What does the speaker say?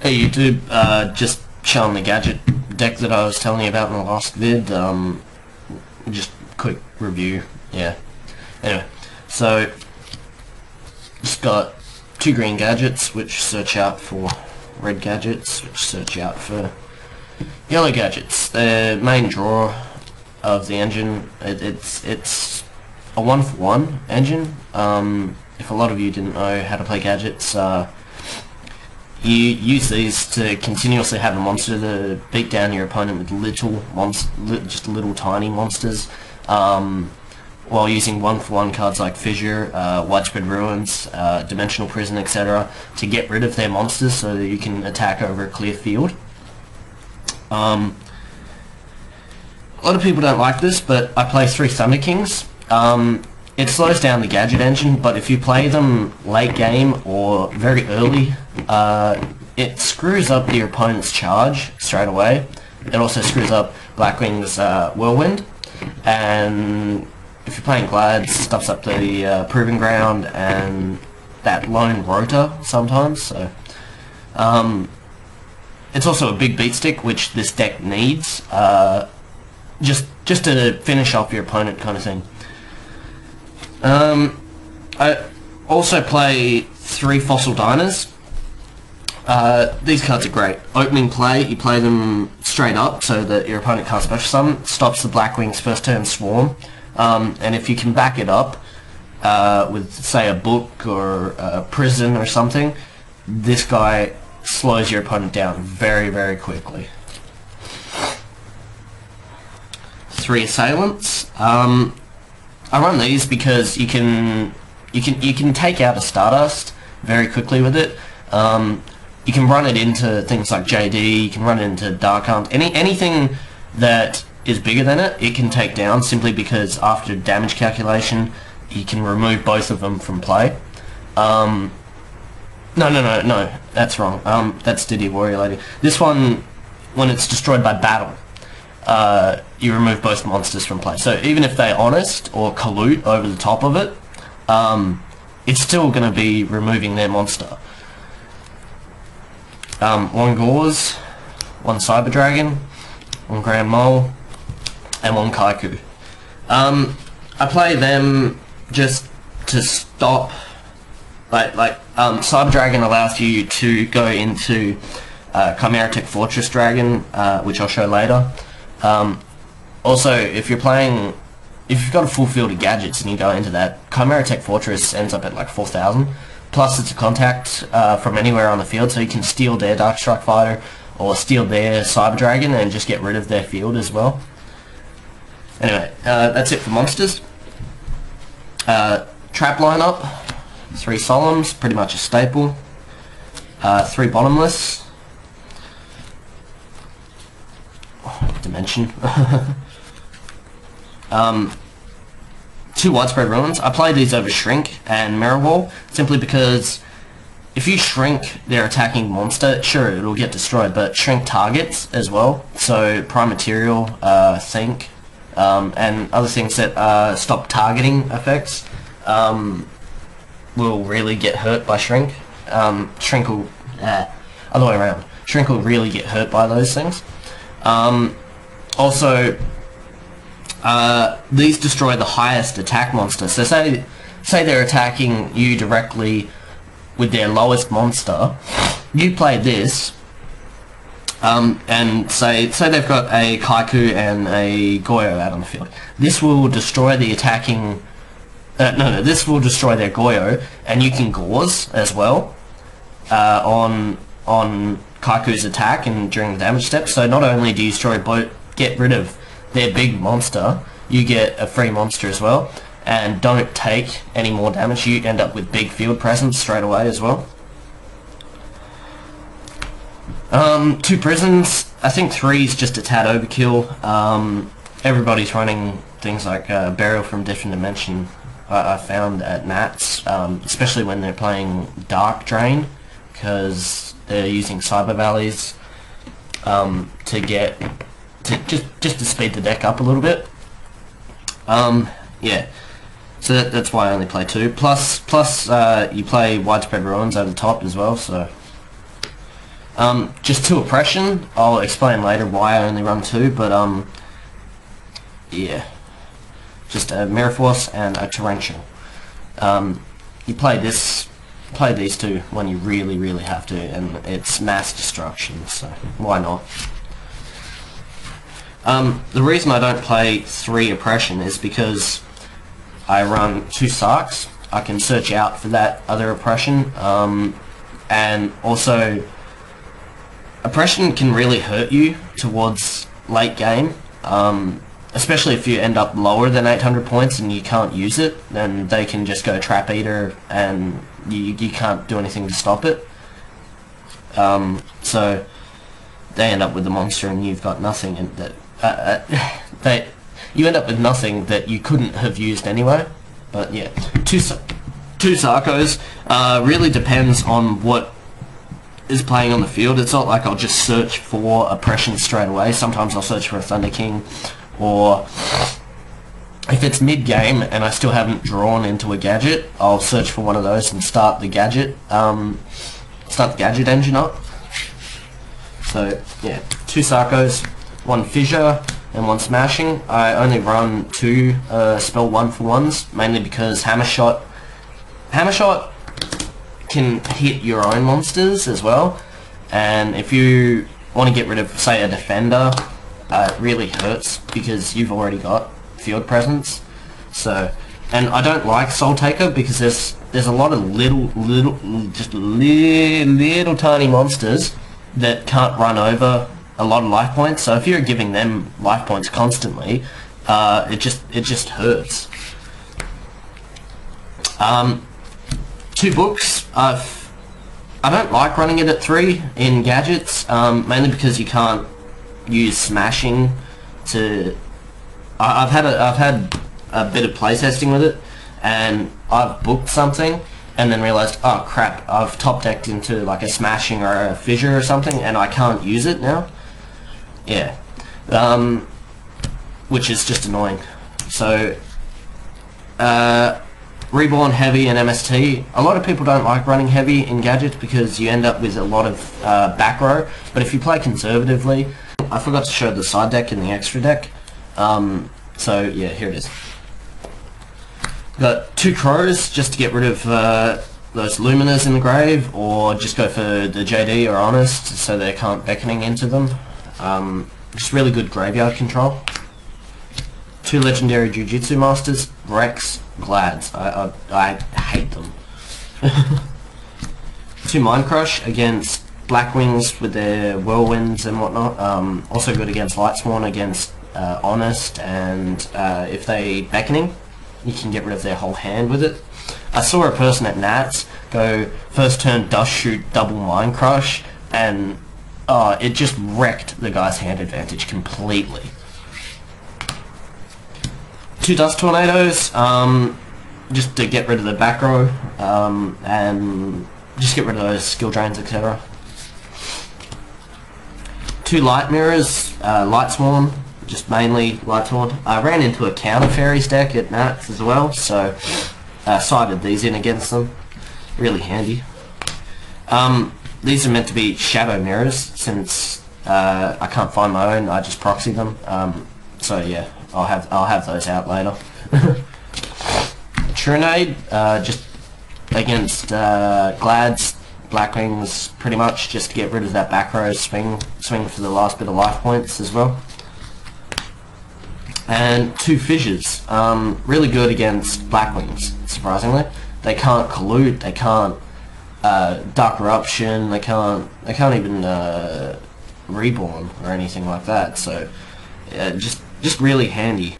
Hey YouTube, just showing the gadget deck that I was telling you about in the last vid. Just quick review, yeah. Anyway, so it's got two green gadgets which search out for red gadgets, which search out for yellow gadgets. The main draw of the engine, it's a 1-for-1 engine. If a lot of you didn't know how to play gadgets, you use these to continuously have a monster to beat down your opponent with just little tiny monsters, while using 1-for-1 cards like Fissure, Widespread Ruins, Dimensional Prison, etc. to get rid of their monsters so that you can attack over a clear field. A lot of people don't like this, but I play 3 Thunder Kings. It slows down the gadget engine, but if you play them late game or very early, it screws up your opponent's charge straight away. It also screws up Blackwing's Whirlwind, and if you're playing Glads, stuffs up the Proving Ground and that lone rotor sometimes. So it's also a big beat stick, which this deck needs, just to finish off your opponent, kind of thing. I also play 3 Fossil Diners. These cards are great. Opening play, you play them straight up so that your opponent can't special summon. Stops the Blackwing's first turn swarm. And if you can back it up with, say, a book or a prison or something, this guy slows your opponent down very, very quickly. 3 Assailants. I run these because you can take out a Stardust very quickly with it. You can run it into things like JD. You can run it into Dark Arms. Anything that is bigger than it, it can take down simply because after damage calculation, you can remove both of them from play. No, that's wrong. That's Diddy Warrior Lady. This one, when it's destroyed by battle, you remove both monsters from play. So even if they're honest or collude over the top of it, it's still going to be removing their monster. 1 Gauze, 1 Cyber Dragon, 1 Grand Mole, and 1 Kaiku. I play them just to stop, Cyber Dragon allows you to go into Chimeritic Fortress Dragon, which I'll show later. Also, if you've got a full field of gadgets and you go into that, Chimeritic Fortress ends up at like 4,000. Plus it's a contact from anywhere on the field, so you can steal their Darkstrike Fighter or steal their Cyber Dragon and just get rid of their field as well. Anyway, that's it for monsters. Trap lineup, 3 Solemns, pretty much a staple. 3 Bottomless. Dimension. 2 Widespread Ruins. I play these over Shrink and Mirror Wall simply because if you shrink their attacking monster, sure, it'll get destroyed, but shrink targets as well. So Prime Material, Think, and other things that stop targeting effects will really get hurt by Shrink. Shrink will, other way around. Shrink will really get hurt by those things. Also, these destroy the highest attack monster. So say they're attacking you directly with their lowest monster. You play this, and say they've got a Kaiku and a Goyo out on the field. This will destroy the attacking. This will destroy their Goyo, and you can Gauze as well on Kaiku's attack and during the damage step. So not only do you get rid of their big monster, you get a free monster as well, and don't take any more damage. You end up with big field presence straight away as well. 2 Prisons. I think 3 is just a tad overkill. Everybody's running things like Burial from Different Dimension, I found at Nats, especially when they're playing Dark Drain, because they're using Cyber Valleys just to speed the deck up a little bit. Yeah, so that's why I only play 2. Plus, you play Widespread Ruins over the top as well. So Just 2 oppression. I'll explain later why I only run 2, but yeah, just a mirror force and a torrential. You play these 2 when you really have to, and it's mass destruction, so why not? The reason I don't play 3 oppression is because I run 2 sarks. I can search out for that other oppression, and also oppression can really hurt you towards late game, especially if you end up lower than 800 points and you can't use it. Then they can just go trap eater and you can't do anything to stop it. So they end up with the monster and you've got nothing, and you end up with nothing that you couldn't have used anyway. But yeah, two Sarkos. Really depends on what is playing on the field. It's not like I'll just search for oppression straight away. Sometimes I'll search for a Thunder King, or if it's mid-game and I still haven't drawn into a gadget, I'll search for one of those and start the gadget engine up. So yeah, 2 Sarkos, 1 fissure and 1 smashing. I only run 2 spell 1-for-1s, mainly because hammer shot can hit your own monsters as well, and if you want to get rid of, say, a defender, it really hurts because you've already got field presence. So, and I don't like Soul Taker because there's a lot of little tiny monsters that can't run over a lot of life points. So if you're giving them life points constantly, it just hurts. 2 books. I don't like running it at 3 in gadgets, mainly because you can't use smashing to. I've had a bit of playtesting with it, and I've booked something and then realized, oh crap, I've top decked into like a smashing or a fissure or something, and I can't use it now. Yeah, which is just annoying. So, Reborn, Heavy, and MST. A lot of people don't like running Heavy in gadgets because you end up with a lot of back row, but if you play conservatively, I forgot to show the side deck and the extra deck. So yeah, here it is. Got 2 Crows just to get rid of those Luminas in the grave, or just go for the JD or Honest so they can't beckoning into them. Just really good graveyard control. 2 legendary Jiu-Jitsu Masters, Rex, Glads. I hate them. 2 Mind Crush against Blackwings with their Whirlwinds and whatnot. Also good against Lightsworn, against Honest, and if they beckoning, you can get rid of their whole hand with it. I saw a person at Nats go first turn Dust Shoot double Mind Crush, and it just wrecked the guy's hand advantage completely. 2 Dust Tornadoes, just to get rid of the back row, and just get rid of those skill drains, etc. 2 Light Mirrors, Lightsworn, just mainly Lightsworn. I ran into a Counter Fairies deck at Nats as well, so sided these in against them. Really handy. These are meant to be Shadow Mirrors, since I can't find my own, I just proxy them. So yeah, I'll have those out later. Trinade, just against Glads, Blackwings, pretty much, just to get rid of that back row swing for the last bit of life points as well. And 2 Fissures, really good against Blackwings, surprisingly. They can't collude, they can't Dark Eruption, they can't even Reborn or anything like that, so just really handy.